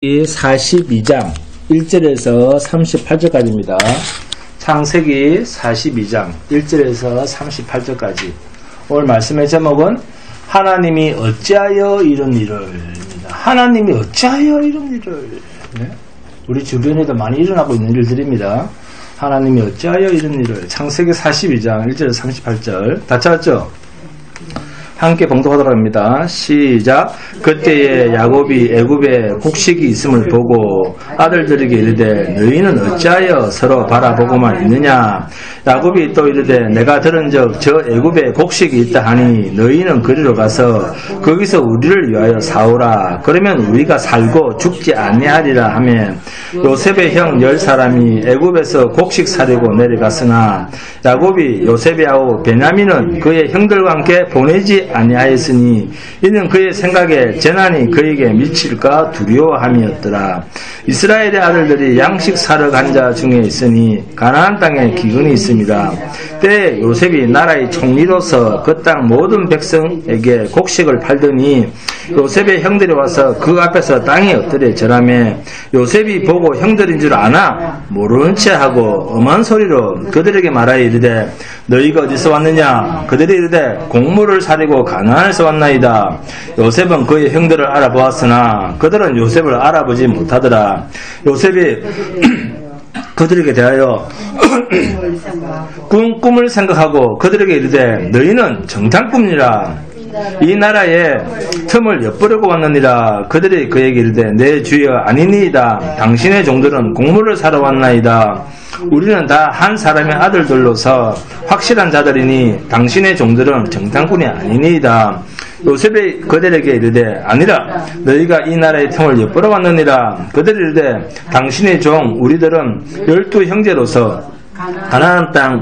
42장 1절에서 38절까지입니다. 창세기 42장 1절에서 38절까지. 오늘 말씀의 제목은 하나님이 어찌하여 이런 일을입니다. 하나님이 어찌하여 이런 일을. 네? 우리 주변에도 많이 일어나고 있는 일들입니다. 하나님이 어찌하여 이런 일을. 창세기 42장 1절에서 38절. 다 찾았죠? 함께 봉독하도록 합니다. 시작. 그때에 야곱이 애굽에 곡식이 있음을 보고 아들들에게 이르되 너희는 어찌하여 서로 바라보고만 있느냐. 야곱이 또 이르되 내가 들은즉 저 애굽에 곡식이 있다 하니 너희는 그리로 가서 거기서 우리를 위하여 사오라. 그러면 우리가 살고 죽지 아니하리라 하며 요셉의 형 10사람이 애굽에서 곡식 사려고 내려갔으나 야곱이 요셉의 아우 베냐민은 그의 형들과 함께 보내지 아니하였으니 이는 그의 생각에 재난이 그에게 미칠까 두려워함이었더라. 이스라엘의 아들들이 양식 사러 간 자 중에 있으니 가나안 땅에 기근이 있습니다. 때에 요셉이 나라의 총리로서 그 땅 모든 백성에게 곡식을 팔더니 요셉의 형들이 와서 그 앞에서 땅이 엎드려 절하며 요셉이 보고 형들인 줄 아나 모르는 채 하고 엄한 소리로 그들에게 말하여 이르되 너희가 어디서 왔느냐. 그들이 이르되 곡물을 사려고 가나안에서 왔나이다. 요셉은 그의 형들을 알아보았으나 그들은 요셉을 알아보지 못하더라. 요셉이 그들에게 대하여 꿈을 생각하고 그들에게 이르되 너희는 정탐꾼이라. 이 나라에 틈을 엿보려고 왔느니라. 그들이 그에게 이르되 내 주여 아니니이다. 당신의 종들은 곡물을 사러 왔나이다. 우리는 다 한 사람의 아들들로서 확실한 자들이니 당신의 종들은 정탐꾼이 아니니이다. 요셉이 그들에게 이르되 아니라 너희가 이 나라의 틈을 엿보러 왔느니라. 그들이 이르되 당신의 종 우리들은 12형제로서 가나안 땅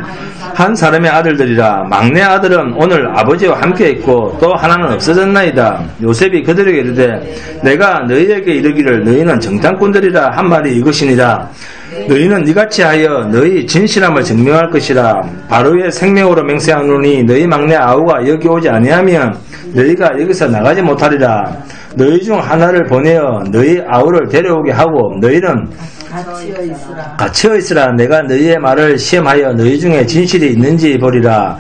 한 사람의 아들들이라. 막내 아들은 오늘 아버지와 함께 있고 또 하나는 없어졌나이다. 요셉이 그들에게 이르되 내가 너희에게 이르기를 너희는 정탐꾼들이라 한 말이 이것이니라. 너희는 이같이 하여 너희 진실함을 증명할 것이라. 바로의 생명으로 맹세하노니 너희 막내 아우가 여기 오지 아니하면 너희가 여기서 나가지 못하리라. 너희 중 하나를 보내어 너희 아우를 데려오게 하고 너희는 같이어 있으라. 내가 너희의 말을 시험하여 너희 중에 진실이 있는지 보리라.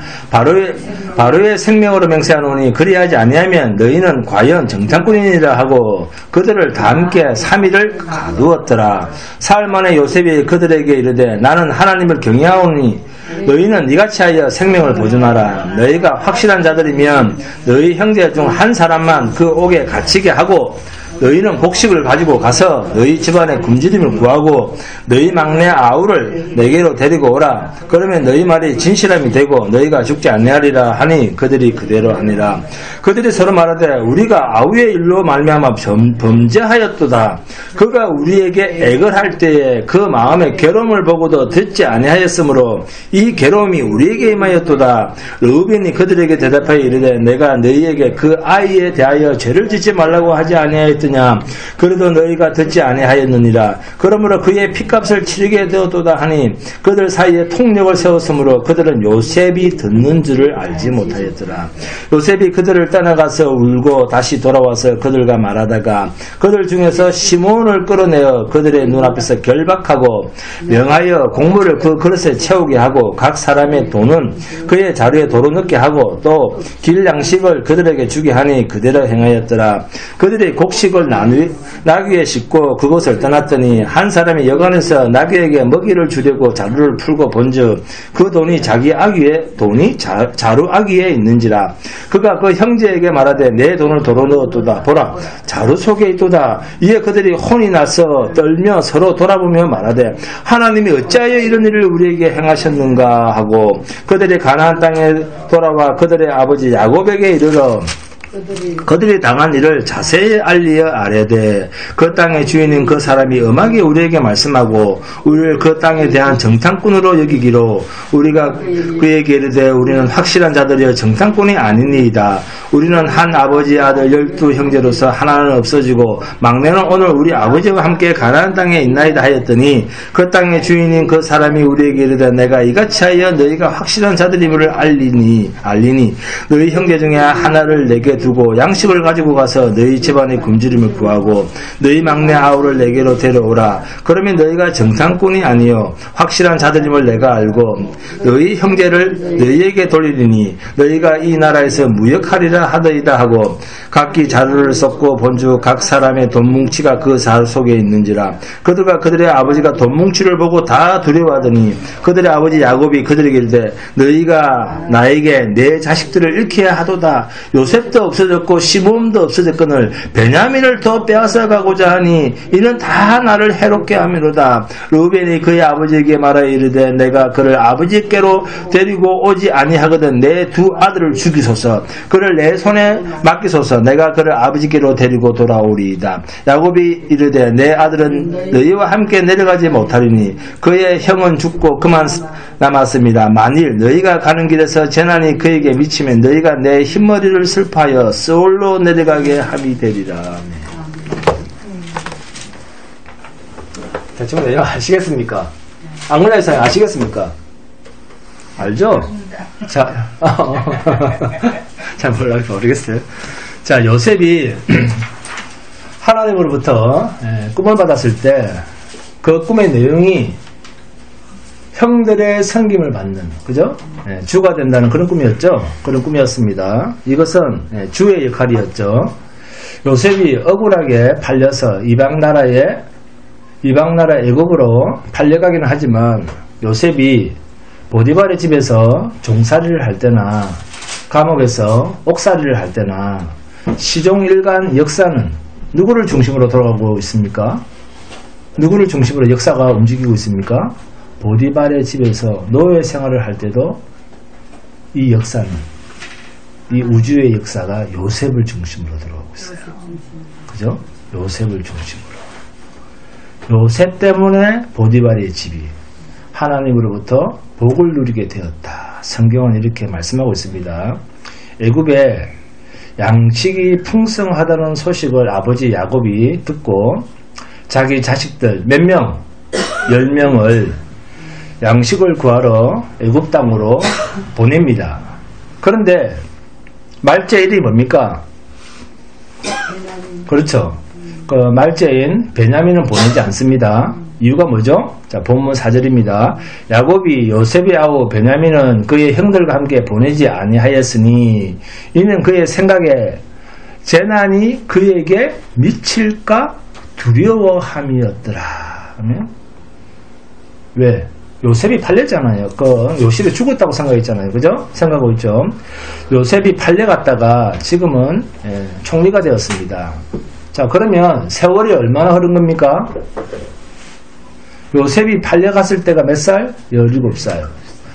바로의 생명으로 맹세하노니 그리하지 아니하면 너희는 과연 정탐꾼이니라 하고 그들을 다 함께 3일을 가두었더라. 사흘 만에 요셉이 그들에게 이르되 나는 하나님을 경외하오니 너희는 이같이 하여 생명을 보존하라. 너희가 확실한 자들이면 너희 형제 중 한 사람만 그 옥에 갇히게 하고 너희는 곡식을 가지고 가서 너희 집안의 굶주림을 구하고 너희 막내 아우를 내게로 데리고 오라. 그러면 너희 말이 진실함이 되고 너희가 죽지 아니하리라 하니 그들이 그대로 하니라. 그들이 서로 말하되 우리가 아우의 일로 말미암아 범죄하였도다. 그가 우리에게 액을 할 때에 그 마음의 괴로움을 보고도 듣지 아니하였으므로 이 괴로움이 우리에게 임하였도다. 르우벤이 그들에게 대답하여 이르되 내가 너희에게 그 아이에 대하여 죄를 짓지 말라고 하지 아니하였더냐. 그래도 너희가 듣지 아니하였느니라. 그러므로 그의 핏값을 치르게 되었도다 하니 그들 사이에 통력을 세웠으므로 그들은 요셉이 듣는 줄을 알지 못하였더라. 요셉이 그들을 떠나가서 울고 다시 돌아와서 그들과 말하다가 그들 중에서 시몬을 끌어내어 그들의 눈앞에서 결박하고 명하여 곡물을 그 그릇에 채우게 하고 각 사람의 돈은 그의 자루에 도로 넣게 하고 또 길 양식을 그들에게 주게 하니 그대로 행하였더라. 그들이 곡식을 나귀에 싣고 그곳을 떠났더니 한 사람이 여관에서 나귀에게 먹이를 주려고 자루를 풀고 본즉 그 돈이 자기 아귀에 자루 아귀에 있는지라. 그가 그 형제에게 말하되 내 돈을 도로 넣었도다. 보라 자루 속에 있도다. 이에 그들이 혼이 나서 떨며 서로 돌아보며 말하되 하나님이 어찌하여 이런 일을 우리에게 행하셨는가 하고 그들이 가나안 땅에 돌아와 그들의 아버지 야곱에게 이르러 그들이 당한 일을 자세히 알리어 아뢰되 그 땅의 주인인 그 사람이 엄하게 우리에게 말씀하고 우리를 그 땅에 대한 정탐꾼으로 여기기로 우리가 그에게 이르되 우리는 확실한 자들이여 정탐꾼이 아니니이다. 우리는 한 아버지의 아들 12형제로서 하나는 없어지고 막내는 오늘 우리 아버지와 함께 가나안 땅에 있나이다 하였더니 그 땅의 주인인 그 사람이 우리에게 이르되 내가 이같이 하여 너희가 확실한 자들임을 알리니 너희 형제 중에 하나를 내게 주고 양식을 가지고 가서 너희 집안의 굶주림을 구하고 너희 막내 아우를 내게로 데려오라. 그러면 너희가 정탐꾼이 아니요 확실한 자들임을 내가 알고 너희 형제를 너희에게 돌리리니 너희가 이 나라에서 무역하리라 하더이다 하고 각기 자루를 쏟고 본주 각 사람의 돈 뭉치가 그 자루 속에 있는지라. 그들과 그들의 아버지가 돈 뭉치를 보고 다 두려워하더니 그들의 아버지 야곱이 그들에게 이르되 너희가 나에게 내 자식들을 잃게 하도다. 요셉도 없어졌고 시므온도 없어졌거늘 베냐민을 더 빼앗아 가고자 하니 이는 다 나를 해롭게 함이로다. 르우벤이 그의 아버지에게 말하여 이르되 내가 그를 아버지께로 데리고 오지 아니하거든 내 두 아들을 죽이소서. 그를 내 손에 맡기소서. 내가 그를 아버지께로 데리고 돌아오리이다. 야곱이 이르되 내 아들은 너희와 함께 내려가지 못하리니 그의 형은 죽고 그만 남았습니다. 만일 너희가 가는 길에서 재난이 그에게 미치면 너희가 내 흰머리를 슬퍼하여 스올로 내려가게 함이 되리라. 대충 내용 아시겠습니까? 악문에서 아시겠습니까? 알죠? 자, 잘 모르겠어요. 자, 요셉이 하나님으로부터 꿈을 받았을 때 그 꿈의 내용이 형들의 섬김을 받는, 그죠? 주가 된다는 그런 꿈이었죠? 그런 꿈이었습니다. 이것은 주의 역할이었죠. 요셉이 억울하게 팔려서 이방나라 애굽으로 팔려가기는 하지만 요셉이 보디발의 집에서 종살이를 할 때나 감옥에서 옥살이를 할 때나 시종일관 역사는 누구를 중심으로 돌아가고 있습니까? 누구를 중심으로 역사가 움직이고 있습니까? 보디발의 집에서 노예 생활을 할 때도 이 역사는, 이 우주의 역사가 요셉을 중심으로 돌아가고 있어요. 그죠? 요셉을 중심으로. 요셉 때문에 보디발의 집이 하나님으로부터 복을 누리게 되었다. 성경은 이렇게 말씀하고 있습니다. 애굽에 양식이 풍성하다는 소식을 아버지 야곱이 듣고 자기 자식들 몇 명? 10명을 양식을 구하러 애굽 땅으로 보냅니다. 그런데 말제일이 뭡니까? 그렇죠. 그 말제인 베냐민은 보내지 않습니다. 이유가 뭐죠? 자, 본문 4절입니다. 야곱이 요셉의 아우 베냐민은 그의 형들과 함께 보내지 아니하였으니 이는 그의 생각에 재난이 그에게 미칠까 두려워함이었더라. 왜? 요셉이 팔렸잖아요. 요셉이 죽었다고 생각했잖아요. 그죠? 생각하고 있죠. 요셉이 팔려갔다가 지금은 총리가 되었습니다. 자, 그러면 세월이 얼마나 흐른 겁니까? 요셉이 팔려갔을 때가 몇 살? 17살.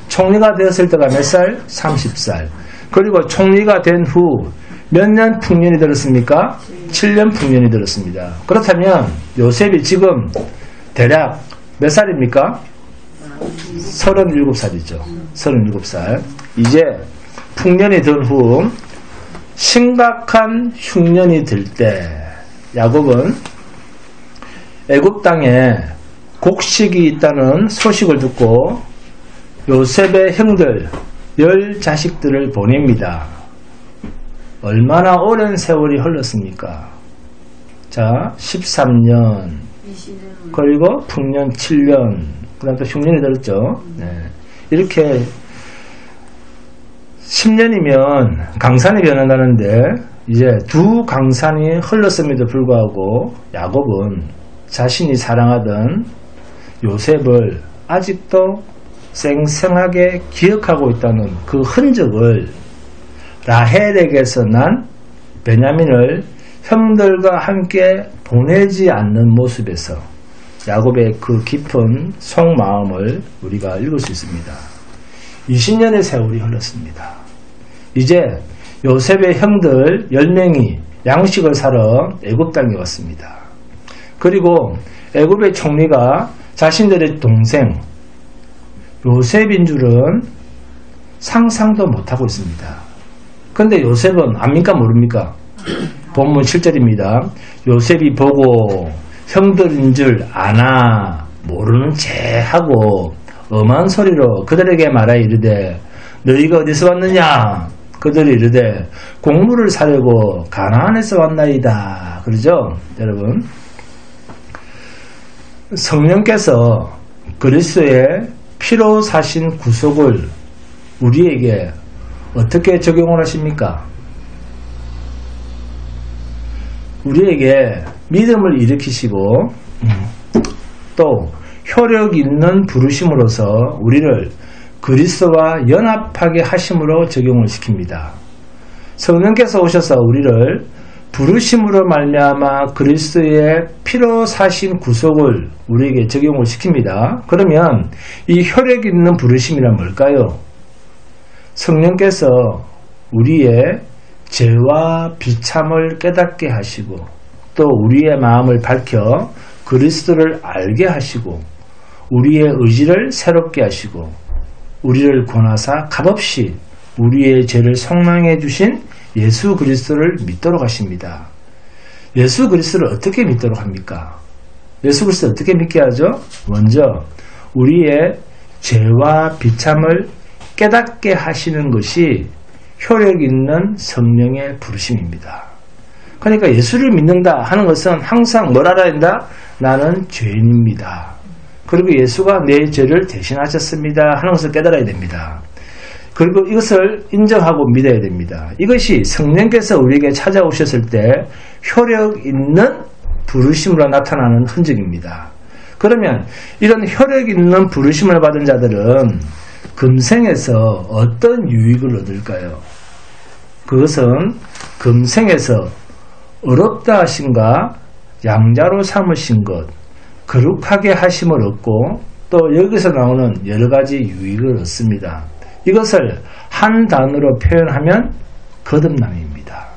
총리가 되었을 때가 몇 살? 30살. 그리고 총리가 된 후 몇 년 풍년이 들었습니까? 7년 풍년이 들었습니다. 그렇다면 요셉이 지금 대략 몇 살입니까? 37살이죠. 37살. 이제 풍년이 든 후 심각한 흉년이 들 때 야곱은 애굽 땅에 곡식이 있다는 소식을 듣고 요셉의 형들 10자식들을 보냅니다. 얼마나 오랜 세월이 흘렀습니까? 자, 13년, 그리고 풍년 7년, 그 다음 또 흉년이 들었죠. 이렇게 10년이면 강산이 변한다는데 이제 두 강산이 흘렀음에도 불구하고 야곱은 자신이 사랑하던 요셉을 아직도 생생하게 기억하고 있다는 그 흔적을 라헬에게서 난 베냐민을 형들과 함께 보내지 않는 모습에서 야곱의 그 깊은 속마음을 우리가 읽을 수 있습니다. 20년의 세월이 흘렀습니다. 이제 요셉의 형들 10명이 양식을 사러 애굽 땅에 왔습니다. 그리고 애굽의 총리가 자신들의 동생 요셉인 줄은 상상도 못하고 있습니다. 근데 요셉은 압니까 모릅니까? 본문 7절입니다. 요셉이 보고 형들인 줄 아나 모르는 체 하고 엄한 소리로 그들에게 말하여 이르되 너희가 어디서 왔느냐? 그들이 이르되 곡물을 사려고 가나안에서 왔나이다. 그러죠? 여러분, 성령께서 그리스도의 피로 사신 구속을 우리에게 어떻게 적용을 하십니까? 우리에게 믿음을 일으키시고 또 효력 있는 부르심으로서 우리를 그리스도와 연합하게 하심으로 적용을 시킵니다. 성령께서 오셔서 우리를 부르심으로 말미암아 그리스도의 피로 사신 구속을 우리에게 적용을 시킵니다. 그러면 이 효력 있는 부르심이란 뭘까요? 성령께서 우리의 죄와 비참을 깨닫게 하시고 또 우리의 마음을 밝혀 그리스도를 알게 하시고 우리의 의지를 새롭게 하시고 우리를 권하사 값없이 우리의 죄를 속량해 주신 예수 그리스도를 믿도록 하십니다. 예수 그리스도를 어떻게 믿도록 합니까? 예수 그리스도를 어떻게 믿게 하죠? 먼저 우리의 죄와 비참을 깨닫게 하시는 것이 효력 있는 성령의 부르심입니다. 그러니까 예수를 믿는다 하는 것은 항상 뭘 알아야 된다? 나는 죄인입니다. 그리고 예수가 내 죄를 대신하셨습니다 하는 것을 깨달아야 됩니다. 그리고 이것을 인정하고 믿어야 됩니다. 이것이 성령께서 우리에게 찾아오셨을 때 효력 있는 부르심으로 나타나는 흔적입니다. 그러면 이런 효력 있는 부르심을 받은 자들은 금생에서 어떤 유익을 얻을까요? 그것은 금생에서 어렵다 하신가 양자로 삼으신 것, 거룩하게 하심을 얻고 또 여기서 나오는 여러 가지 유익을 얻습니다. 이것을 한 단어로 표현하면 거듭남입니다.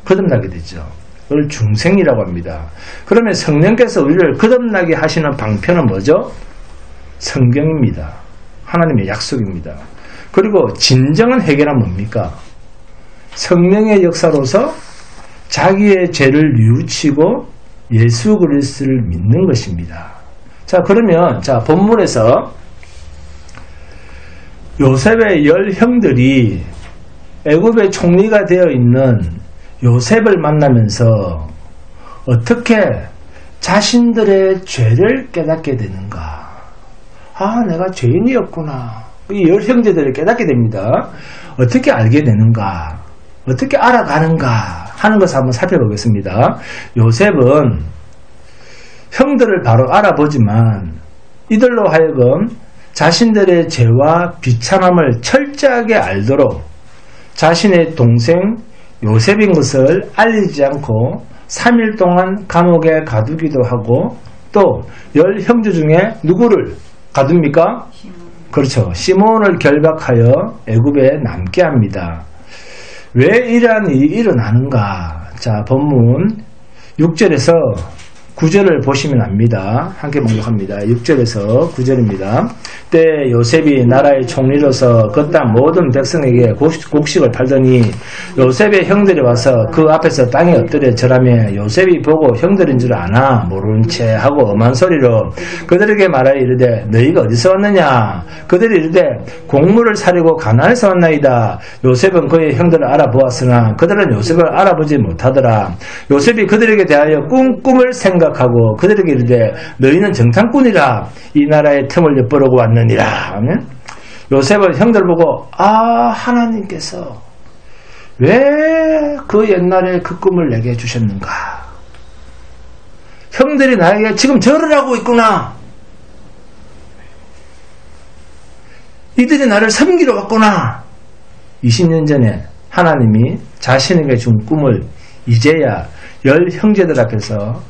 거듭나게 되죠. 이걸 중생이라고 합니다. 그러면 성령께서 우리를 거듭나게 하시는 방편은 뭐죠? 성경입니다. 하나님의 약속입니다. 그리고 진정한 해결은 뭡니까? 성령의 역사로서 자기의 죄를 뉘우치고 예수 그리스도를 믿는 것입니다. 자, 그러면 본문에서 요셉의 10형들이 애굽의 총리가 되어 있는 요셉을 만나면서 어떻게 자신들의 죄를 깨닫게 되는가? 내가 죄인이었구나. 이 10형제들을 깨닫게 됩니다. 어떻게 알게 되는가? 어떻게 알아가는가 하는 것을 한번 살펴보겠습니다. 요셉은 형들을 바로 알아보지만 이들로 하여금 자신들의 죄와 비참함을 철저하게 알도록 자신의 동생 요셉인 것을 알리지 않고 3일 동안 감옥에 가두기도 하고 또 10형제 중에 누구를 가둡니까? 그렇죠. 시몬을 결박하여 애굽에 남게 합니다. 왜 이러한 일이 일어나는가? 자, 본문 6절에서 9절을 보시면 압니다. 함께 봉독합니다. 6절에서 9절입니다. 때 요셉이 나라의 총리로서 그 땅 모든 백성에게 곡식을 팔더니 요셉의 형들이 와서 그 앞에서 땅에 엎드려 절하며 요셉이 보고 형들인 줄 아나 모르는 채 하고 엄한 소리로 그들에게 말하여 이르되 너희가 어디서 왔느냐? 그들이 이르되 곡물을 사려고 가나안에서 왔나이다. 요셉은 그의 형들을 알아보았으나 그들은 요셉을 알아보지 못하더라. 요셉이 그들에게 대하여 꿈을 생각하고 그들에게 이르되 너희는 정탐꾼이라 이 나라의 틈을 엿보려고 왔느니라. 요셉은 형들 보고 하나님께서 왜 그 옛날에 그 꿈을 내게 주셨는가? 형들이 나에게 지금 절을 하고 있구나. 이들이 나를 섬기러 왔구나. 20년 전에 하나님이 자신에게 준 꿈을 이제야 10형제들 앞에서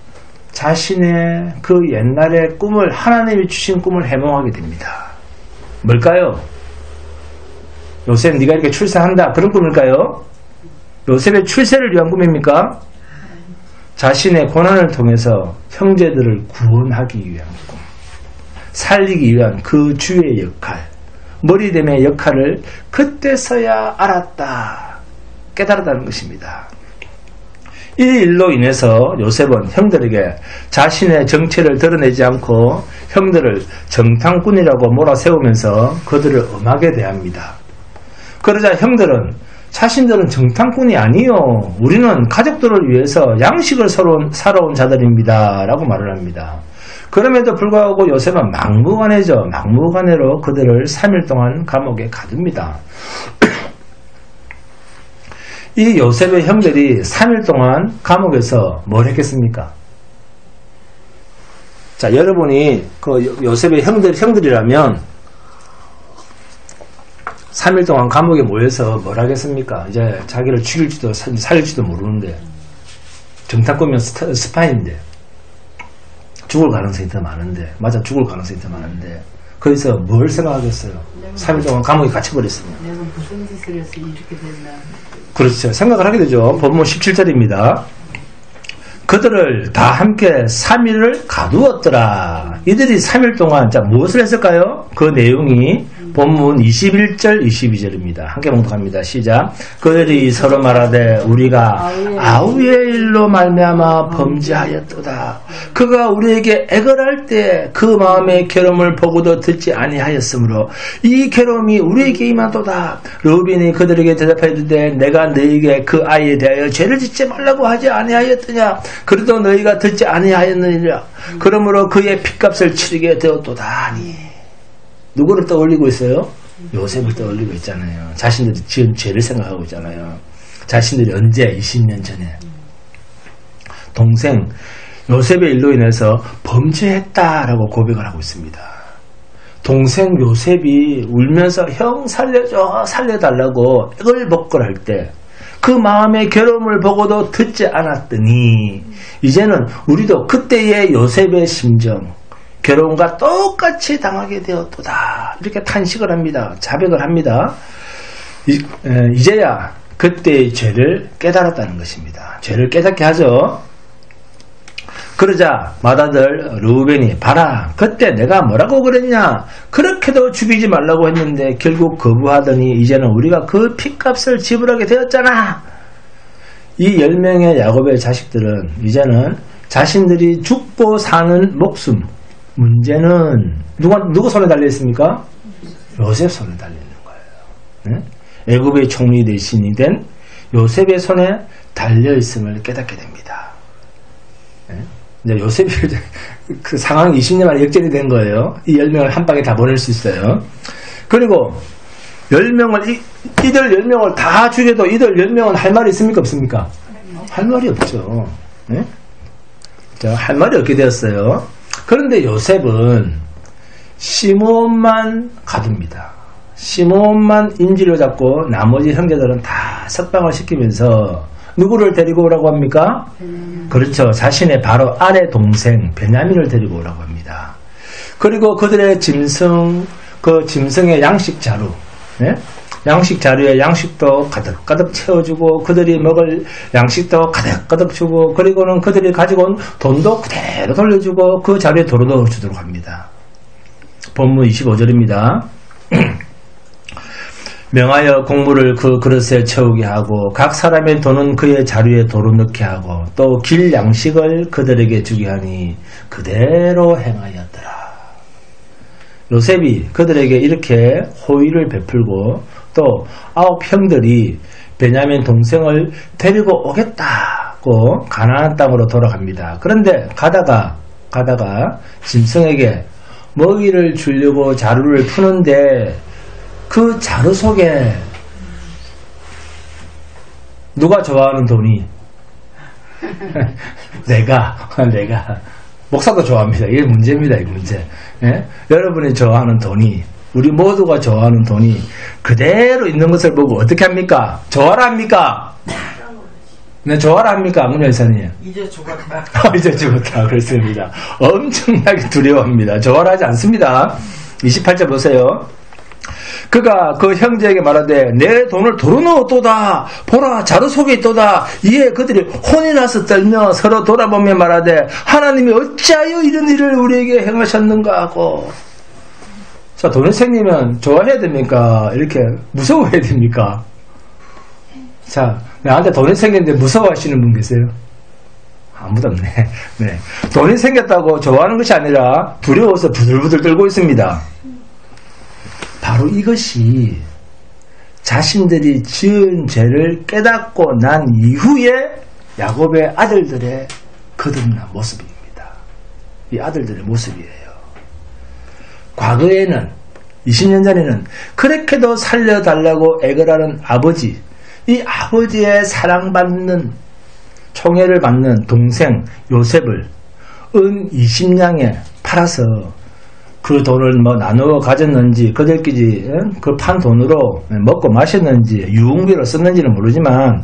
자신의 그 옛날의 꿈을 하나님이 주신 꿈을 해몽하게 됩니다. 뭘까요? 요셉 네가 이렇게 출세한다 그런 꿈일까요? 요셉의 출세를 위한 꿈입니까? 자신의 고난을 통해서 형제들을 구원하기 위한 꿈, 살리기 위한 그 주의 역할, 머리됨의 역할을 그때서야 알았다, 깨달았다는 것입니다. 이 일로 인해서 요셉은 형들에게 자신의 정체를 드러내지 않고 형들을 정탐꾼이라고 몰아세우면서 그들을 엄하게 대합니다. 그러자 형들은 자신들은 정탐꾼이 아니요. 우리는 가족들을 위해서 양식을 살아온 자들입니다. 라고 말을 합니다. 그럼에도 불구하고 요셉은 막무가내죠. 막무가내로 그들을 3일 동안 감옥에 가둡니다. 이 요셉의 형들이 3일 동안 감옥에서 뭘 했겠습니까? 자, 여러분이 그 요셉의 형들이라면 3일 동안 감옥에 모여서 뭘 하겠습니까? 이제 자기를 죽일지도 살릴지도 모르는데, 정탐꾼이면 스파인데, 죽을 가능성이 더 많은데, 맞아, 죽을 가능성이 더 많은데, 거기서 뭘 생각하겠어요? 3일 동안 감옥에 갇혀버렸으면. 내가 무슨 짓을 해서 이렇게 됐나? 그렇죠. 생각을 하게 되죠. 본문 17절입니다. 그들을 다 함께 3일을 가두었더라. 이들이 3일 동안, 자, 무엇을 했을까요? 그 내용이 본문 21절, 22절입니다. 함께 봉독합니다. 시작. 그들이 서로 말하되 우리가 아우의 일로 말미암아 범죄하였도다. 그가 우리에게 애걸할 때 그 마음의 괴로움을 보고도 듣지 아니하였으므로 이 괴로움이 우리에게 임하도다. 르우벤이 그들에게 대답하여 이르되 내가 너희에게 그 아이에 대하여 죄를 짓지 말라고 하지 아니하였더냐. 그래도 너희가 듣지 아니하였느니라. 그러므로 그의 핏값을 치르게 되었도다 하니. 누구를 떠올리고 있어요? 요셉을 떠올리고 있잖아요. 자신들이 지은 죄를 생각하고 있잖아요. 자신들이 언제? 20년 전에 동생 요셉의 일로 인해서 범죄했다라고 고백을 하고 있습니다. 동생 요셉이 울면서 형 살려줘 살려달라고 애걸복걸할 때 그 마음의 괴로움을 보고도 듣지 않았더니 이제는 우리도 그때의 요셉의 심정 괴로움과 똑같이 당하게 되었도다. 이렇게 탄식을 합니다. 자백을 합니다. 이제야 그때의 죄를 깨달았다는 것입니다. 죄를 깨닫게 하죠. 그러자 맏아들 르우벤이 봐라 그때 내가 뭐라고 그랬냐. 그렇게도 죽이지 말라고 했는데 결국 거부하더니 이제는 우리가 그 핏값을 지불하게 되었잖아. 이 10명의 야곱의 자식들은 이제는 자신들이 죽고 사는 목숨 문제는 누구 손에 달려있습니까? 요셉 손에 달려있는 거예요. 네? 애굽의 총리 대신이 된 요셉의 손에 달려있음을 깨닫게 됩니다. 네? 이제 요셉이 그 상황이 20년 만에 역전이 된 거예요. 이 10명을 한 방에 다 보낼 수 있어요. 그리고 10명을 이들 10명을 다 죽여도 이들 10명은 할 말이 있습니까? 없습니까? 할 말이 없죠. 네? 자, 할 말이 없게 되었어요. 그런데 요셉은 시므온만 가둡니다. 시므온만 인질로 잡고 나머지 형제들은 다 석방을 시키면서 누구를 데리고 오라고 합니까? 그렇죠. 자신의 바로 아내 동생 베냐민을 데리고 오라고 합니다. 그리고 그들의 짐승, 그 짐승의 양식 자루, 네? 양식 자루에 양식도 가득가득 채워주고 그들이 먹을 양식도 가득가득 주고 그리고는 그들이 가지고 온 돈도 그대로 돌려주고 그 자루에 도로 넣어주도록 합니다. 본문 25절입니다. 명하여 곡물을 그 그릇에 채우게 하고 각 사람의 돈은 그의 자루에 도로 넣게 하고 또 길 양식을 그들에게 주게 하니 그대로 행하였더라. 요셉이 그들에게 이렇게 호의를 베풀고 또 9 형들이 베냐민 동생을 데리고 오겠다고 가나안 땅으로 돌아갑니다. 그런데 가다가 짐승에게 먹이를 주려고 자루를 푸는데 그 자루 속에 누가 좋아하는 돈이 내가 목사도 좋아합니다. 이게 문제입니다. 이 문제. 예? 여러분이 좋아하는 돈이 우리 모두가 좋아하는 돈이 그대로 있는 것을 보고 어떻게 합니까? 좋아라 합니까? 네, 좋아라 합니까? 문열 여사님. 이제 죽었다. 이제 죽었다. 그렇습니다. 엄청나게 두려워합니다. 좋아라 하지 않습니다. 28절 보세요. 그가 그 형제에게 말하되 내 돈을 도로 넣었도다. 보라 자루 속에 있도다. 이에 그들이 혼이 나서 떨며 서로 돌아보며 말하되 하나님이 어찌하여 이런 일을 우리에게 행하셨는가 하고. 자, 돈생기면 좋아해야 됩니까? 이렇게 무서워해야 됩니까? 자, 나한테 돈이 생겼는데 무서워하시는 분 계세요? 아무도 없네. 네. 돈이 생겼다고 좋아하는 것이 아니라 두려워서 부들부들 떨고 있습니다. 바로 이것이 자신들이 지은 죄를 깨닫고 난 이후에 야곱의 아들들의 거듭난 모습입니다. 이 아들들의 모습이에요. 과거에는 20년 전에는 그렇게도 살려달라고 애걸하는 아버지, 이 아버지의 사랑받는 총애를 받는 동생 요셉을 은 20냥에 팔아서 그 돈을 뭐 나누어 가졌는지 그들끼리 그 판 돈으로 먹고 마셨는지 유흥비로 썼는지는 모르지만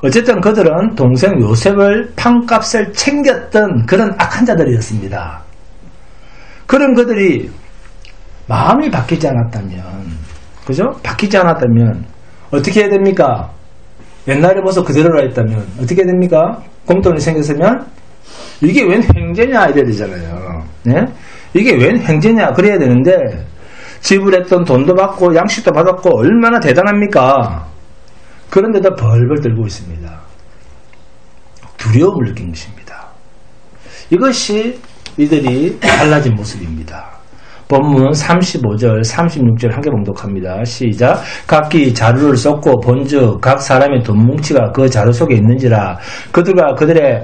어쨌든 그들은 동생 요셉을 판값을 챙겼던 그런 악한 자들이었습니다. 그런 그들이 마음이 바뀌지 않았다면, 그죠? 바뀌지 않았다면 어떻게 해야 됩니까? 옛날의 모습 그대로라 했다면 어떻게 됩니까? 공돈이 생겼으면 이게 웬 횡재냐 이래야 되잖아요. 네? 이게 웬 횡재냐 그래야 되는데 지불했던 돈도 받고 양식도 받았고 얼마나 대단합니까? 그런데도 벌벌 떨고 있습니다. 두려움을 느낀 것입니다. 이것이 이들이 달라진 모습입니다. 본문 35절, 36절 함께 봉독합니다. 시작. 각기 자루를 쏟고 본즉 각 사람의 돈뭉치가 그 자루 속에 있는지라. 그들과 그들의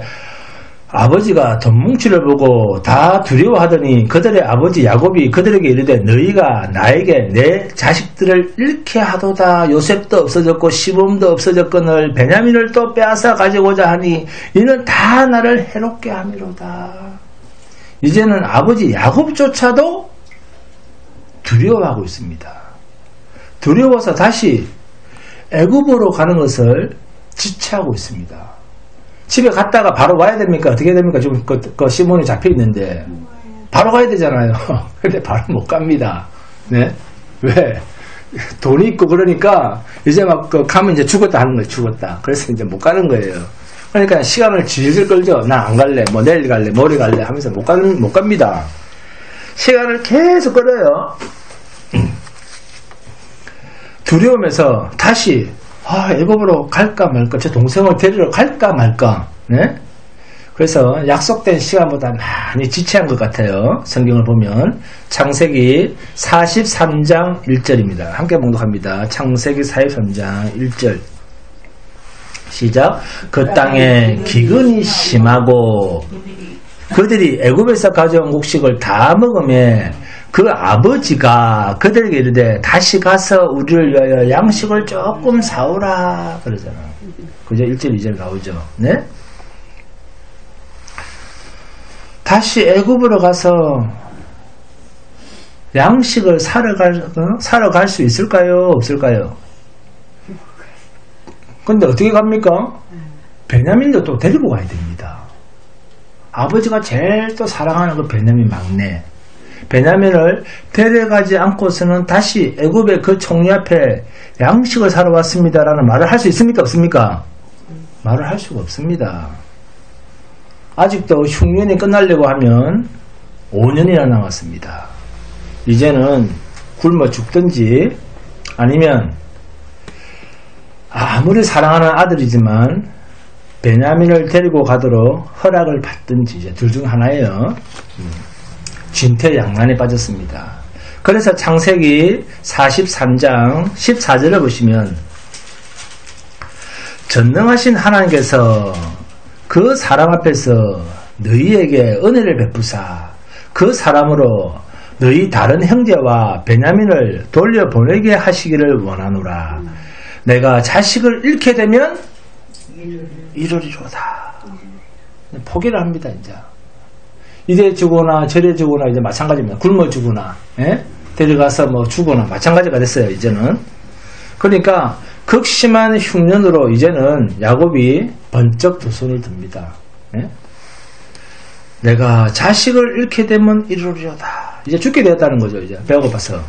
아버지가 돈뭉치를 보고 다 두려워하더니 그들의 아버지 야곱이 그들에게 이르되 너희가 나에게 내 자식들을 잃게 하도다. 요셉도 없어졌고 시몬도 없어졌거늘 베냐민을 또 빼앗아 가지고자 하니 이는 다 나를 해롭게 함이로다. 이제는 아버지 야곱조차도 두려워하고 있습니다. 두려워서 다시 애굽으로 가는 것을 지체하고 있습니다. 집에 갔다가 바로 와야 됩니까? 어떻게 됩니까? 지금 그 시몬이 잡혀 있는데 바로 가야 되잖아요. 근데 바로 못 갑니다. 네? 왜? 돈이 있고 그러니까 이제 막 가면 이제 죽었다 하는 거예요. 죽었다. 그래서 이제 못 가는 거예요. 그러니까 시간을 질질 끌죠. 나 안 갈래. 뭐 내일 갈래. 모레 갈래 하면서 못 갑니다. 시간을 계속 끌어요. 두려움에서 다시 애굽으로 갈까 말까, 제 동생을 데리러 갈까 말까. 네? 그래서 약속된 시간보다 많이 지체한 것 같아요. 성경을 보면 창세기 43장 1절입니다. 함께 봉독합니다. 창세기 43장 1절 시작. 그 땅에 기근이 심하고 그들이 애굽에서 가져온 곡식을 다 먹으며 그 아버지가 그들에게 이르되 다시 가서 우리를 위하여 양식을 조금 사오라 그러잖아. 그죠? 1절 2절 나오죠. 네? 다시 애굽으로 가서 양식을 사러 갈 수 있을까요? 없을까요? 근데 어떻게 갑니까? 베냐민도 또 데리고 가야 됩니다. 아버지가 제일 또 사랑하는 그 베냐민 막내 베냐민을 데려가지 않고서는 다시 애굽의 그 총리 앞에 양식을 사러 왔습니다라는 말을 할 수 있습니까? 없습니까? 말을 할 수가 없습니다. 아직도 흉년이 끝나려고 하면 5년이나 남았습니다. 이제는 굶어 죽든지 아니면 아무리 사랑하는 아들이지만 베냐민을 데리고 가도록 허락을 받든지 이제 둘 중 하나예요. 진퇴양난에 빠졌습니다. 그래서 창세기 43장 14절을 보시면 전능하신 하나님께서 그 사람 앞에서 너희에게 은혜를 베푸사 그 사람으로 너희 다른 형제와 베냐민을 돌려보내게 하시기를 원하노라. 내가 자식을 잃게 되면 이루리로다. 포기를 합니다. 이래 주거나 저래 주거나 이제 마찬가지입니다. 굶어 주거나 데려가서 뭐 주거나 마찬가지가 됐어요. 이제는. 그러니까 극심한 흉년으로 이제는 야곱이 번쩍 두 손을 듭니다. 내가 자식을 잃게 되면 이루리로다. 이제 죽게 되었다는 거죠. 이제 배고파서.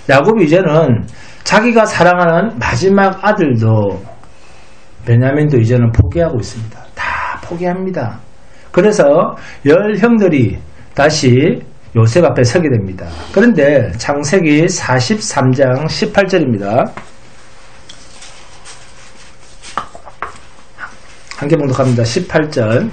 야곱이 이제는 자기가 사랑하는 마지막 아들도 베냐민도 이제는 포기하고 있습니다. 다 포기합니다. 그래서 10형들이 다시 요셉 앞에 서게 됩니다. 그런데 창세기 43장 18절입니다. 함께 봉독합니다. 18절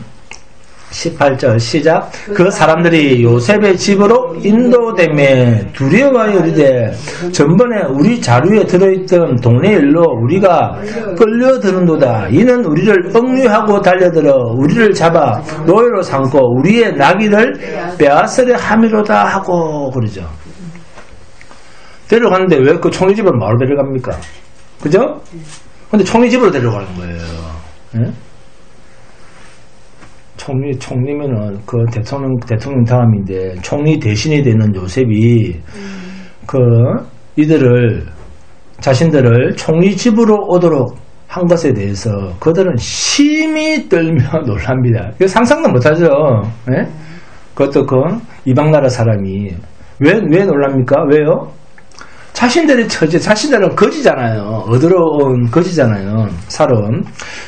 18절 시작. 그 사람들이 요셉의 집으로 인도되매 두려워하여 이르되 전번에 우리 자루에 들어있던 동네 일로 우리가 끌려드는도다. 이는 우리를 억류하고 달려들어 우리를 잡아 노예로 삼고 우리의 나귀를 빼앗으려 함이로다 하고 그러죠. 데려가는데 왜 그 총리 집을 마을로 데려갑니까? 그죠? 근데 총리 집으로 데려가는 거예요. 예? 총리면은 그 대통령 다음인데 총리 대신이 되는 요셉이 자신들을 총리 집으로 오도록 한 것에 대해서 그들은 심히 떨며 놀랍니다. 상상도 못하죠. 예? 그것도 이방 나라 사람이 왜 놀랍니까? 왜요? 자신들의 처지, 자신들은 거지잖아요. 어두러운 거지잖아요. 살은.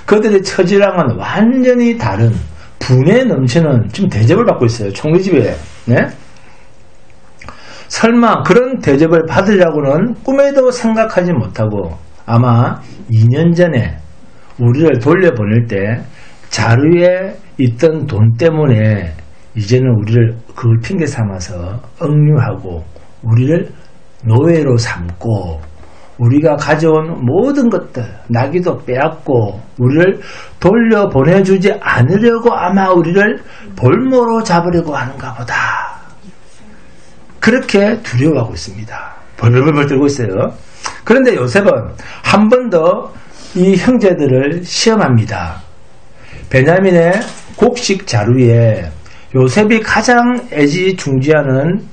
그들의 처지랑은 완전히 다른 분에 넘치는 지금 대접을 받고 있어요. 총리 집에. 네? 설마 그런 대접을 받으려고는 꿈에도 생각하지 못하고 아마 2년 전에 우리를 돌려보낼 때 자루에 있던 돈 때문에 이제는 우리를 그걸 핑계 삼아서 억류하고 우리를 노예로 삼고 우리가 가져온 모든 것들 나귀도 빼앗고 우리를 돌려보내주지 않으려고 아마 우리를 볼모로 잡으려고 하는가 보다. 그렇게 두려워하고 있습니다. 벌벌벌 떨고 있어요. 그런데 요셉은 한 번 더 이 형제들을 시험합니다. 베냐민의 곡식 자루에 요셉이 가장 애지중지하는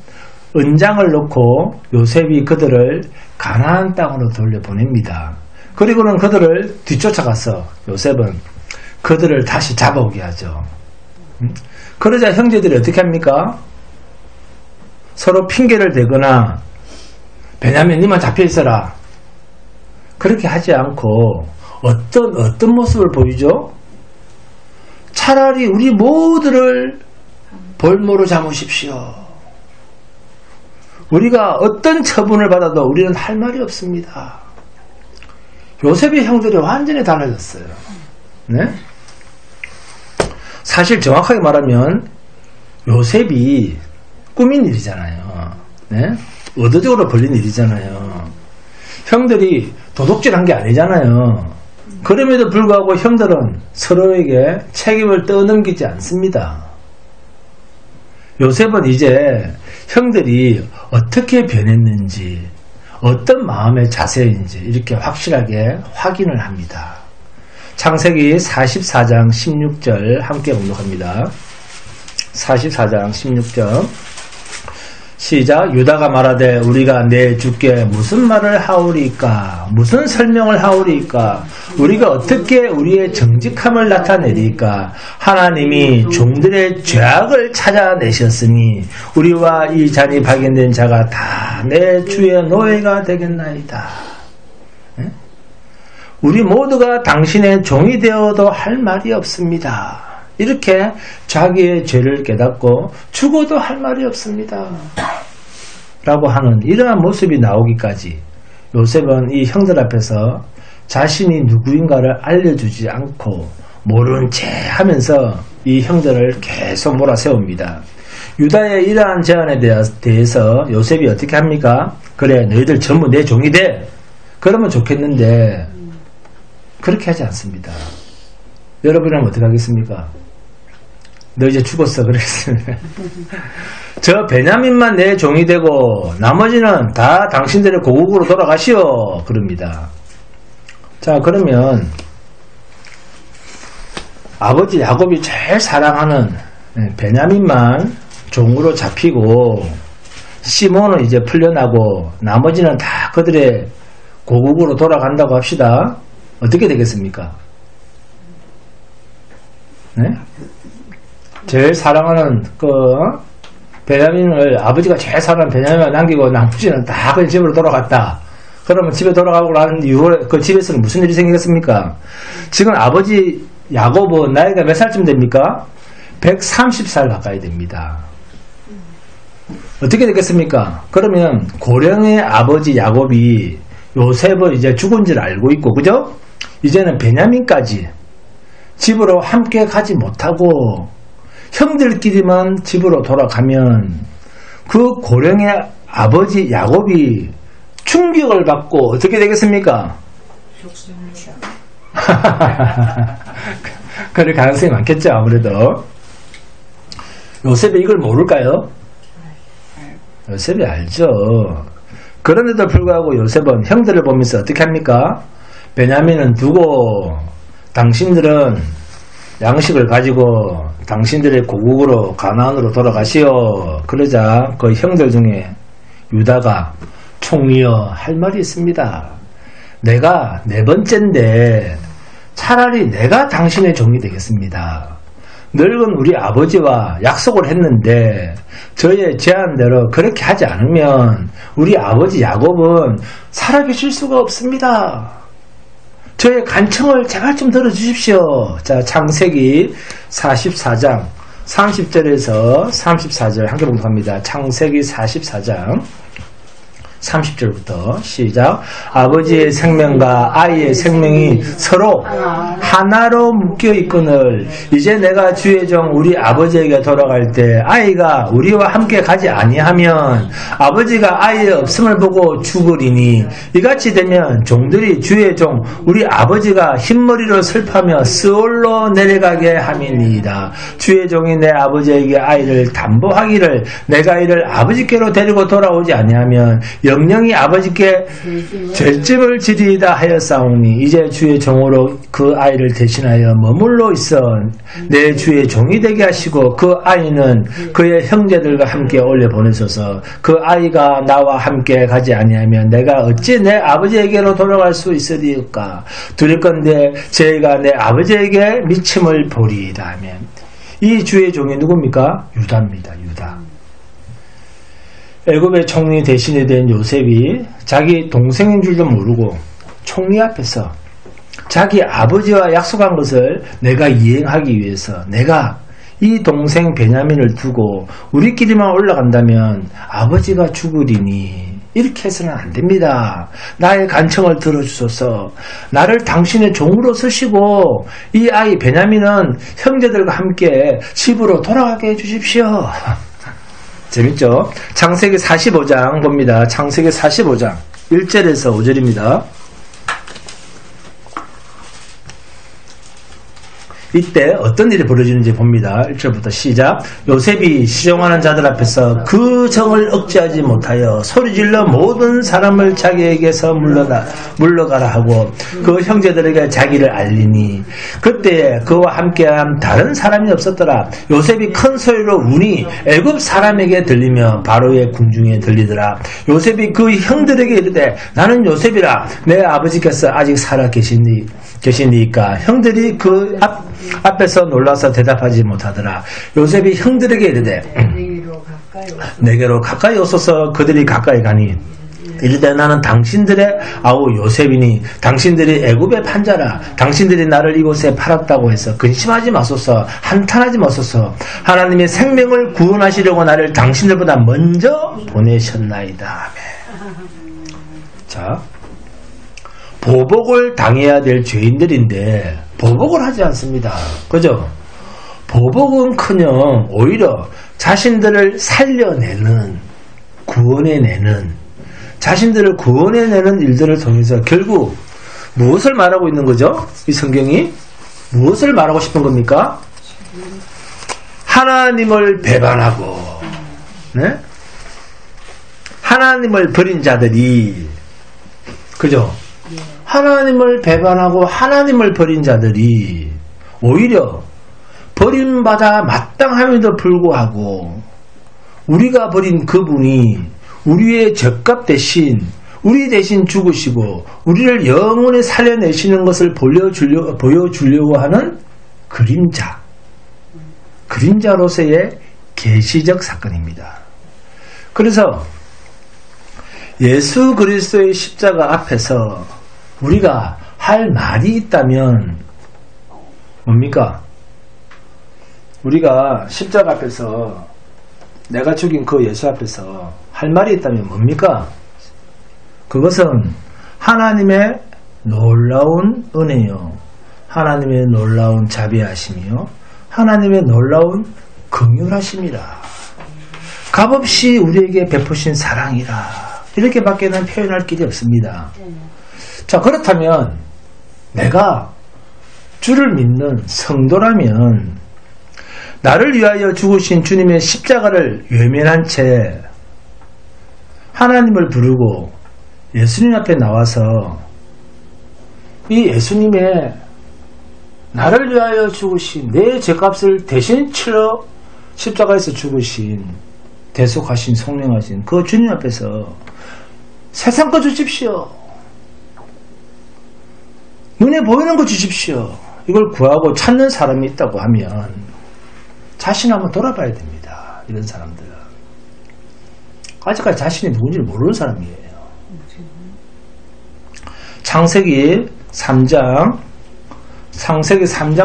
은장을 놓고 요셉이 그들을 가나안 땅으로 돌려보냅니다. 그리고는 그들을 뒤쫓아가서 요셉은 그들을 다시 잡아오게 하죠. 그러자 형제들이 어떻게 합니까? 서로 핑계를 대거나 베냐민 니만 잡혀있어라 그렇게 하지 않고 어떤 모습을 보이죠? 차라리 우리 모두를 볼모로 잡으십시오. 우리가 어떤 처분을 받아도 우리는 할 말이 없습니다. 요셉의 형들이 완전히 달라졌어요. 네? 사실 정확하게 말하면 요셉이 꾸민 일이잖아요. 네? 의도적으로 벌린 일이잖아요. 형들이 도둑질한 게 아니잖아요. 그럼에도 불구하고 형들은 서로에게 책임을 떠넘기지 않습니다. 요셉은 이제 형들이 어떻게 변했는지 어떤 마음의 자세인지 이렇게 확실하게 확인을 합니다. 창세기 44장 16절 함께 공독합니다. 44장 16절 시작. 유다가 말하되 우리가 내 주께 무슨 말을 하오리까? 무슨 설명을 하오리까? 우리가 어떻게 우리의 정직함을 나타내리까? 하나님이 종들의 죄악을 찾아내셨으니 우리와 이 잔이 발견된 자가 다 내 주의 노예가 되겠나이다. 우리 모두가 당신의 종이 되어도 할 말이 없습니다. 이렇게 자기의 죄를 깨닫고 죽어도 할 말이 없습니다. 라고 하는 이러한 모습이 나오기까지 요셉은 이 형들 앞에서 자신이 누구인가를 알려주지 않고 모른 채 하면서 이 형들을 계속 몰아세웁니다. 유다의 이러한 제안에 대해서 요셉이 어떻게 합니까? 그래 너희들 전부 내 종이 돼. 그러면 좋겠는데 그렇게 하지 않습니다. 여러분은 어떻게 하겠습니까? 너 이제 죽었어 그랬습니다. 저 베냐민만 내 종이 되고 나머지는 다 당신들의 고국으로 돌아가시오 그럽니다. 자 그러면 아버지 야곱이 제일 사랑하는 베냐민만 종으로 잡히고 시몬은 이제 풀려나고 나머지는 다 그들의 고국으로 돌아간다고 합시다. 어떻게 되겠습니까? 네? 제일 사랑하는 베냐민을 아버지가 제일 사랑하는 베냐민을 남기고 나머지는 다 그냥 집으로 돌아갔다. 그러면 집에 돌아가고 나는 이후에 그 집에서는 무슨 일이 생기겠습니까? 지금 아버지 야곱은 나이가 몇 살쯤 됩니까? 130살 가까이 됩니다. 어떻게 되겠습니까? 그러면 고령의 아버지 야곱이 요셉은 이제 죽은 줄 알고 있고 그죠? 이제는 베냐민까지 집으로 함께 가지 못하고 형들끼리만 집으로 돌아가면 그 고령의 아버지 야곱이 충격을 받고 어떻게 되겠습니까? 그럴 가능성이 많겠죠. 아무래도 요셉이 이걸 모를까요? 요셉이 알죠. 그런데도 불구하고 요셉은 형들을 보면서 어떻게 합니까? 베냐민은 두고 당신들은 양식을 가지고 당신들의 고국으로 가나안으로 돌아가시오. 그러자 그 형들 중에 유다가 총리여 할 말이 있습니다. 내가 네 번째인데 차라리 내가 당신의 종이 되겠습니다. 늙은 우리 아버지와 약속을 했는데 저의 제안대로 그렇게 하지 않으면 우리 아버지 야곱은 살아계실 수가 없습니다. 저의 간청을 제발 좀 들어주십시오. 자, 창세기 44장 30절에서 34절 함께 봉독합니다. 창세기 44장 30절부터 시작. 아버지의 생명과 아이의 생명이 서로 하나로 묶여 있거늘 이제 내가 주의 종 우리 아버지에게 돌아갈 때 아이가 우리와 함께 가지 아니하면 아버지가 아이의 없음을 보고 죽으리니 이같이 되면 종들이 주의 종 우리 아버지가 흰머리로 슬퍼하며 스올로 내려가게 함이니이다. 주의 종이 내 아버지에게 아이를 담보하기를 내가 이를 아버지께로 데리고 돌아오지 아니하면 영영이 아버지께 죄짐을 지리이다 하였사오니 이제 주의 종으로 그 아이를 대신하여 머물러 있어 내 주의 종이 되게 하시고 그 아이는 그의 형제들과 함께 올려보내소서. 그 아이가 나와 함께 가지 아니하면 내가 어찌 내 아버지에게로 돌아갈 수 있으리까. 두렵건대 저희가 내 아버지에게 미침을 보리이다 하면 이 주의 종이 누굽니까? 유다입니다. 유다. 애굽의 총리 대신이 된 요셉이 자기 동생인 줄도 모르고 총리 앞에서 자기 아버지와 약속한 것을 내가 이행하기 위해서 내가 이 동생 베냐민을 두고 우리끼리만 올라간다면 아버지가 죽으리니 이렇게 해서는 안 됩니다. 나의 간청을 들어주소서. 나를 당신의 종으로 쓰시고 이 아이 베냐민은 형제들과 함께 집으로 돌아가게 해주십시오. 재밌죠? 창세기 45장 봅니다. 창세기 45장 1절에서 5절입니다. 이때 어떤 일이 벌어지는지 봅니다. 1절부터 시작. 요셉이 시종하는 자들 앞에서 그 정을 억제하지 못하여 소리질러 모든 사람을 자기에게서 물러가라 하고 그 형제들에게 자기를 알리니 그때 그와 함께한 다른 사람이 없었더라. 요셉이 큰 소리로 우니 애굽 사람에게 들리며 바로의 궁중에 들리더라. 요셉이 그 형들에게 이르되 나는 요셉이라. 내 아버지께서 아직 살아 계시니까. 형들이 그 앞에서 놀라서 대답하지 못하더라. 요셉이 형들에게 이르되 내게로 가까이 오소서. 그들이 가까이 가니 이르되 나는 당신들의 아우 요셉이니 당신들이 애굽의 판자라. 당신들이 나를 이곳에 팔았다고 해서 근심하지 마소서. 한탄하지 마소서. 하나님이 생명을 구원하시려고 나를 당신들보다 먼저 보내셨나이다. 자, 보복을 당해야 될 죄인들인데 보복을 하지 않습니다. 그죠? 보복은커녕 오히려 자신들을 살려내는, 구원해내는, 자신들을 구원해내는 일들을 통해서 결국 무엇을 말하고 있는 거죠? 이 성경이 무엇을 말하고 싶은 겁니까? 하나님을 배반하고, 네? 하나님을 버린 자들이, 그죠? 하나님을 배반하고 하나님을 버린 자들이 오히려 버림받아 마땅함에도 불구하고 우리가 버린 그분이 우리의 죗값 대신 우리 대신 죽으시고 우리를 영원히 살려내시는 것을 보여주려고 하는 그림자로서의 계시적 사건입니다. 그래서 예수 그리스도의 십자가 앞에서 우리가 할 말이 있다면 뭡니까? 우리가 십자가 앞에서 내가 죽인 그 예수 앞에서 할 말이 있다면 뭡니까? 그것은 하나님의 놀라운 은혜요, 하나님의 놀라운 자비하심이요, 하나님의 놀라운 긍휼하심이라. 값없이 우리에게 베푸신 사랑이라. 이렇게밖에는 표현할 길이 없습니다. 자, 그렇다면 내가 주를 믿는 성도라면 나를 위하여 죽으신 주님의 십자가를 외면한 채 하나님을 부르고 예수님 앞에 나와서 이 예수님의 나를 위하여 죽으신 내 죄값을 대신 치러 십자가에서 죽으신 대속하신 성령하신 그 주님 앞에서 세상 거 주십시오. 눈에 보이는 거 주십시오. 이걸 구하고 찾는 사람이 있다고 하면 자신 한번 돌아봐야 됩니다. 이런 사람들은 아직까지 자신이 누군지 모르는 사람이에요. 창세기 3장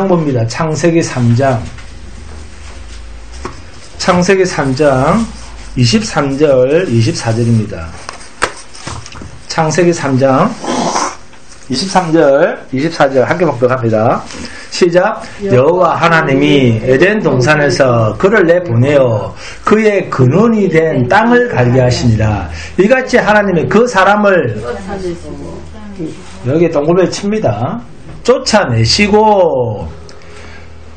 봅니다. 창세기 3장 23절 24절입니다. 창세기 3장 23절 24절 함께 복독합니다. 시작. 여호와 하나님이 에덴 동산에서 그를 내보내어 그의 근원이 된 땅을 갈게 하시니라. 이같이 하나님의 그 사람을 여기에 동글에 칩니다. 쫓아내시고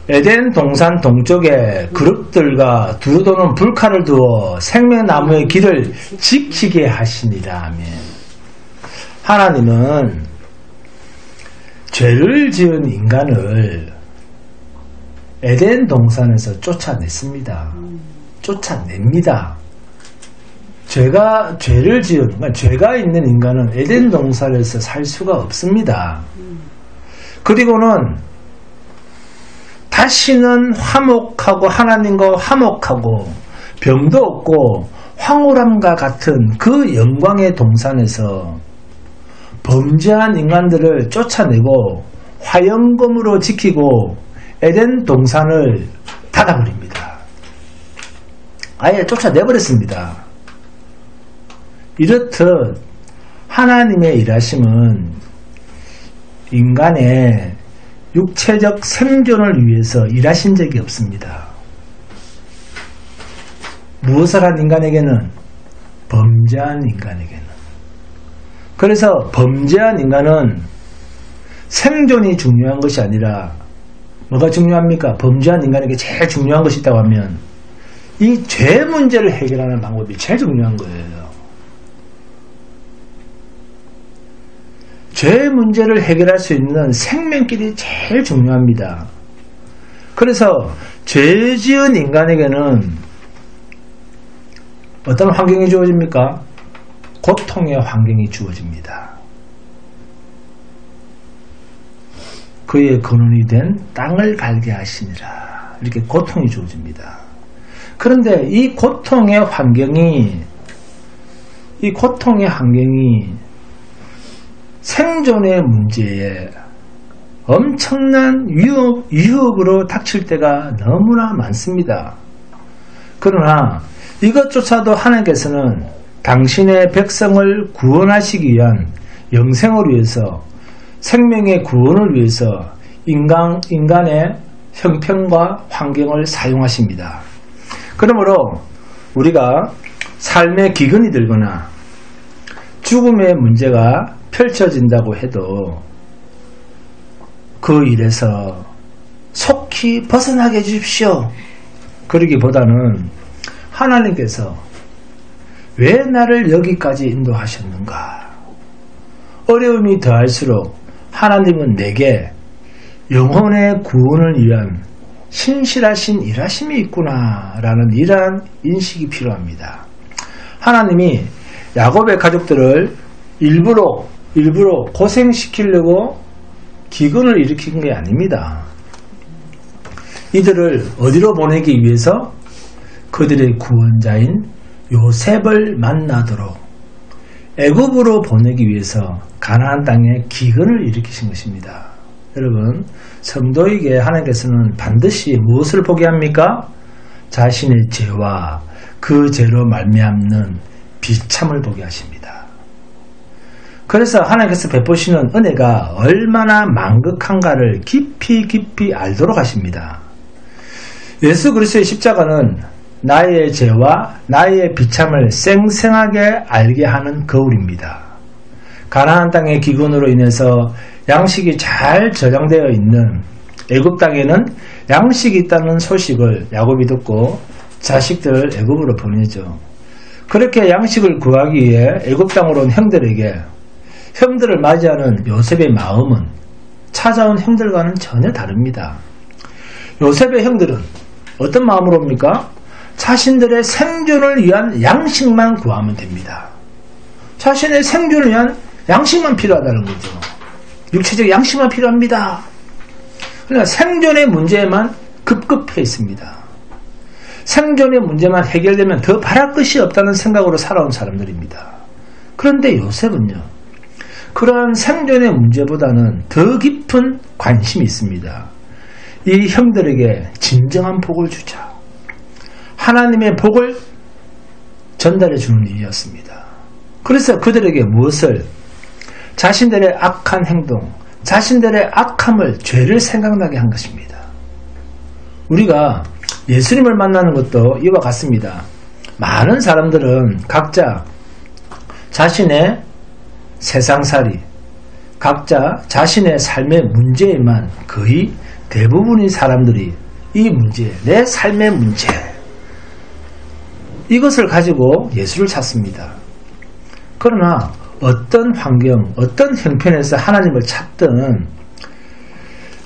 에덴 동산 동쪽에 그룹들과 두루도는 불칼을 두어 생명나무의 길을 지키게 하시니라. 아멘. 하나님은 죄를 지은 인간을 에덴 동산에서 쫓아냈습니다. 쫓아냅니다. 죄를 지은, 그러니까 죄가 있는 인간은 에덴 동산에서 살 수가 없습니다. 그리고는 다시는 화목하고 하나님과 화목하고 병도 없고 황홀함과 같은 그 영광의 동산에서 범죄한 인간들을 쫓아내고 화영검으로 지키고 에덴 동산을 닫아버립니다. 아예 쫓아내버렸습니다. 이렇듯 하나님의 일하심은 인간의 육체적 생존을 위해서 일하신 적이 없습니다. 무엇을 한 인간에게는? 범죄한 인간에게는. 그래서 범죄한 인간은 생존이 중요한 것이 아니라 뭐가 중요합니까? 범죄한 인간에게 제일 중요한 것이 있다고 하면 이 죄 문제를 해결하는 방법이 제일 중요한 거예요. 죄 문제를 해결할 수 있는 생명길이 제일 중요합니다. 그래서 죄 지은 인간에게는 어떤 환경이 주어집니까? 고통의 환경이 주어집니다. 그의 근원이 된 땅을 갈게 하시니라. 이렇게 고통이 주어집니다. 그런데 이 고통의 환경이 생존의 문제에 엄청난 위협으로 닥칠 때가 너무나 많습니다. 그러나 이것조차도 하나님께서는 당신의 백성을 구원하시기 위한 영생을 위해서 생명의 구원을 위해서 인간의 형편과 환경을 사용하십니다. 그러므로 우리가 삶의 기근이 들거나 죽음의 문제가 펼쳐진다고 해도 그 일에서 속히 벗어나게 해주십시오. 그러기보다는 하나님께서 왜 나를 여기까지 인도하셨는가? 어려움이 더할수록 하나님은 내게 영혼의 구원을 위한 신실하신 일하심이 있구나 라는 이러한 인식이 필요합니다. 하나님이 야곱의 가족들을 일부러 고생시키려고 기근을 일으킨 게 아닙니다. 이들을 어디로 보내기 위해서? 그들의 구원자인 요셉을 만나도록 애굽으로 보내기 위해서 가나안 땅에 기근을 일으키신 것입니다. 여러분, 성도에게 하나님께서는 반드시 무엇을 보게 합니까? 자신의 죄와 그 죄로 말미암는 비참을 보게 하십니다. 그래서 하나님께서 베푸시는 은혜가 얼마나 만극한가를 깊이 알도록 하십니다. 예수 그리스도의 십자가는 나의 죄와 나의 비참을 생생하게 알게 하는 거울입니다. 가나안 땅의 기근으로 인해서 양식이 잘 저장되어 있는 애굽 땅에는 양식이 있다는 소식을 야곱이 듣고 자식들을 애굽으로 보내죠. 그렇게 양식을 구하기 위해 애굽 땅으로 온 형들에게 형들을 맞이하는 요셉의 마음은 찾아온 형들과는 전혀 다릅니다. 요셉의 형들은 어떤 마음으로 옵니까? 자신들의 생존을 위한 양식만 구하면 됩니다. 자신의 생존을 위한 양식만 필요하다는 거죠. 육체적 양식만 필요합니다. 그러니까 생존의 문제에만 급급해 있습니다. 생존의 문제만 해결되면 더 바랄 것이 없다는 생각으로 살아온 사람들입니다. 그런데 요셉은요, 그러한 생존의 문제보다는 더 깊은 관심이 있습니다. 이 형들에게 진정한 복을 주자. 하나님의 복을 전달해 주는 일이었습니다. 그래서 그들에게 무엇을? 자신들의 악한 행동, 자신들의 악함을, 죄를 생각나게 한 것입니다. 우리가 예수님을 만나는 것도 이와 같습니다. 많은 사람들은 각자 자신의 세상살이, 각자 자신의 삶의 문제에만 거의 대부분의 사람들이 이 문제, 내 삶의 문제, 이것을 가지고 예수를 찾습니다. 그러나 어떤 환경, 어떤 형편에서 하나님을 찾든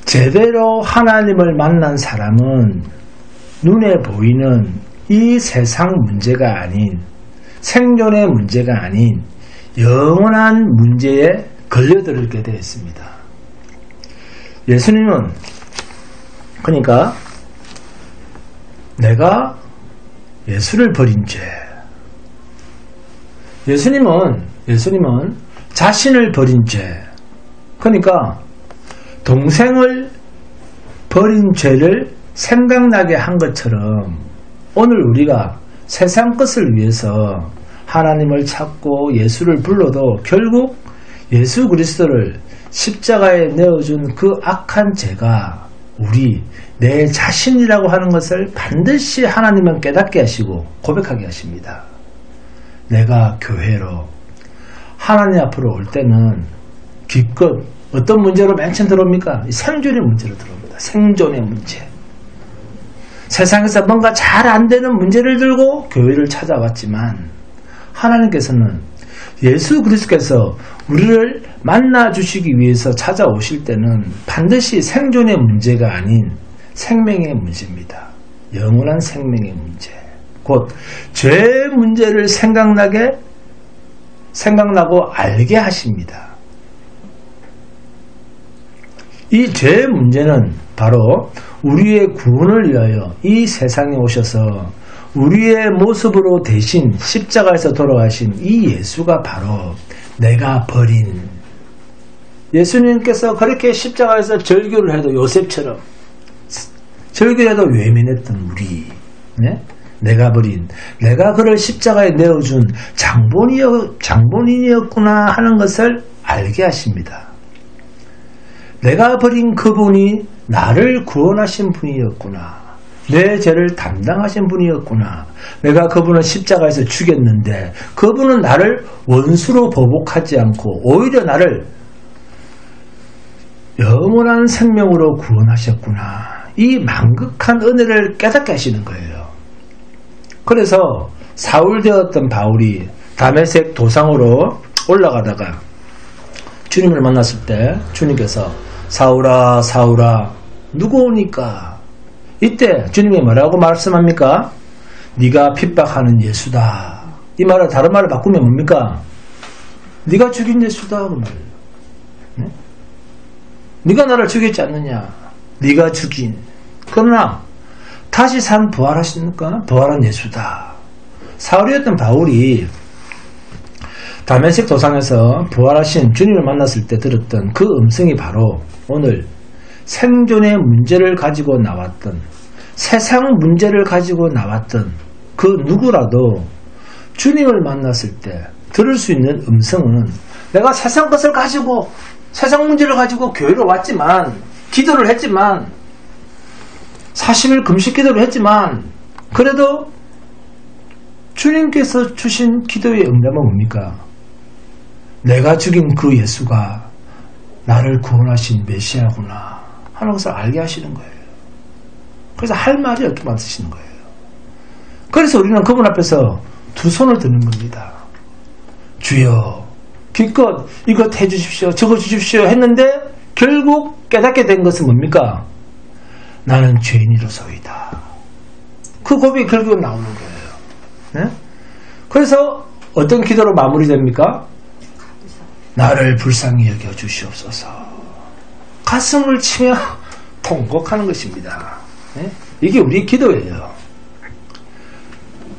제대로 하나님을 만난 사람은 눈에 보이는 이 세상 문제가 아닌, 생존의 문제가 아닌 영원한 문제에 걸려들게 되어 있습니다. 예수님은 그러니까 내가 예수를 버린 죄, 예수님은 자신을 버린 죄, 그러니까 동생을 버린 죄를 생각나게 한 것처럼 오늘 우리가 세상 것을 위해서 하나님을 찾고 예수를 불러도 결국 예수 그리스도를 십자가에 내어준 그 악한 죄가 우리 내 자신이라고 하는 것을 반드시 하나님은 깨닫게 하시고 고백하게 하십니다. 내가 교회로 하나님 앞으로 올 때는 기껏 어떤 문제로 맨 처음 들어옵니까? 생존의 문제로 들어옵니다. 생존의 문제. 세상에서 뭔가 잘 안 되는 문제를 들고 교회를 찾아왔지만 하나님께서는 예수 그리스도께서 우리를 만나 주시기 위해서 찾아오실 때는 반드시 생존의 문제가 아닌 생명의 문제입니다. 영원한 생명의 문제. 곧 죄의 문제를 생각나고 알게 하십니다. 이 죄의 문제는 바로 우리의 구원을 위하여 이 세상에 오셔서 우리의 모습으로 대신 십자가에서 돌아가신 이 예수가 바로 내가 버린, 예수님께서 그렇게 십자가에서 절규를 해도 요셉처럼 절규를 해도 외면했던 우리, 네? 내가 버린, 내가 그를 십자가에 내어준 장본인이었구나 하는 것을 알게 하십니다. 내가 버린 그분이 나를 구원하신 분이었구나. 내 죄를 담당하신 분이었구나. 내가 그분을 십자가에서 죽였는데 그분은 나를 원수로 보복하지 않고 오히려 나를 영원한 생명으로 구원하셨구나. 이 만극한 은혜를 깨닫게 하시는 거예요. 그래서 사울 되었던 바울이 다메섹 도상으로 올라가다가 주님을 만났을 때 주님께서 사울아 사울아 누구 오니까? 이때 주님이 뭐라고 말씀합니까? 네가 핍박하는 예수다. 이 말을 다른 말을 바꾸면 뭡니까? 네가 죽인 예수다. 그 말이에요. 네? 네가 나를 죽였지 않느냐? 네가 죽인. 그러나 다시 산 부활하십니까? 부활한 예수다. 사울이었던 바울이 다메섹 도상에서 부활하신 주님을 만났을 때 들었던 그 음성이 바로 오늘 생존의 문제를 가지고 나왔던, 세상 문제를 가지고 나왔던 그 누구라도 주님을 만났을 때 들을 수 있는 음성은 내가 세상 것을 가지고, 세상 문제를 가지고 교회로 왔지만, 기도를 했지만 40일 금식 기도를 했지만 그래도 주님께서 주신 기도의 응답은 뭡니까? 내가 죽인 그 예수가 나를 구원하신 메시아구나 하는 것을 알게 하시는 거예요. 그래서 할 말이 없게 만드시는 거예요. 그래서 우리는 그분 앞에서 두 손을 드는 겁니다. 주여 기껏 이것 해주십시오 저거 주십시오 했는데 결국 깨닫게 된 것은 뭡니까? 나는 죄인이로소이다. 그 고백이 결국은 나오는 거예요. 네? 그래서 어떤 기도로 마무리됩니까? 나를 불쌍히 여겨 주시옵소서. 가슴을 치며 통곡하는 것입니다. 네? 이게 우리 기도예요.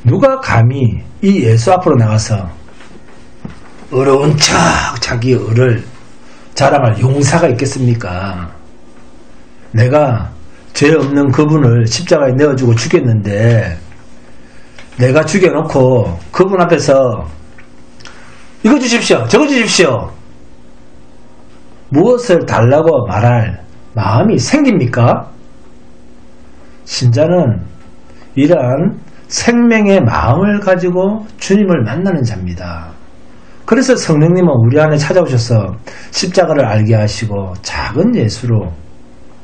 누가 감히 이 예수 앞으로 나가서 어려운 척 자기 을을 자랑할 용사가 있겠습니까? 내가 죄 없는 그분을 십자가에 내어주고 죽였는데 내가 죽여놓고 그분 앞에서 이거 주십시오 저거 주십시오 무엇을 달라고 말할 마음이 생깁니까? 신자는 이러한 생명의 마음을 가지고 주님을 만나는 자입니다. 그래서 성령님은 우리 안에 찾아오셔서 십자가를 알게 하시고 작은 예수로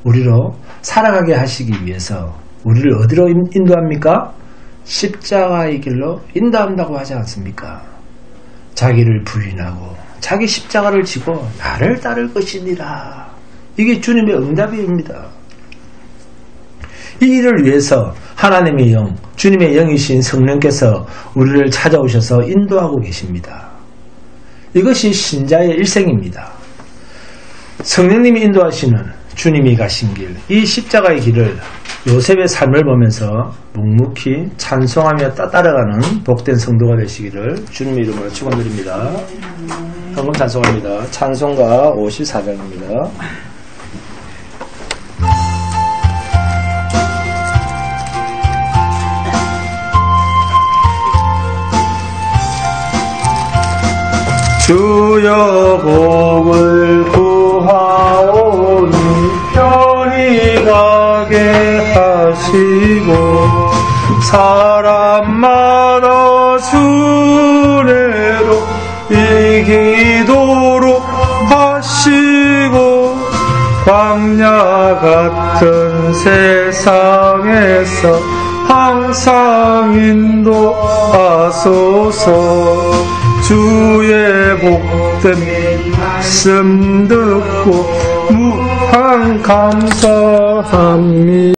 우리로 살아가게 하시기 위해서 우리를 어디로 인도합니까? 십자가의 길로 인도한다고 하지 않습니까? 자기를 부인하고 자기 십자가를 지고 나를 따를 것이니라. 이게 주님의 응답입니다. 이 일을 위해서 하나님의 영, 주님의 영이신 성령께서 우리를 찾아오셔서 인도하고 계십니다. 이것이 신자의 일생입니다. 성령님이 인도하시는 주님이 가신 길, 이 십자가의 길을 요셉의 삶을 보면서 묵묵히 찬송하며 따라가는 복된 성도가 되시기를 주님의 이름으로 축원드립니다. 헌금 찬송합니다. 찬송가 54장입니다. 주여 복을 구하오니 편히 가게 하시고 사람마다 순례로 이기도록 하시고 광야 같은 세상에서 항상 인도하소서. 주의 복된 말씀 듣고 무한 감사합니다.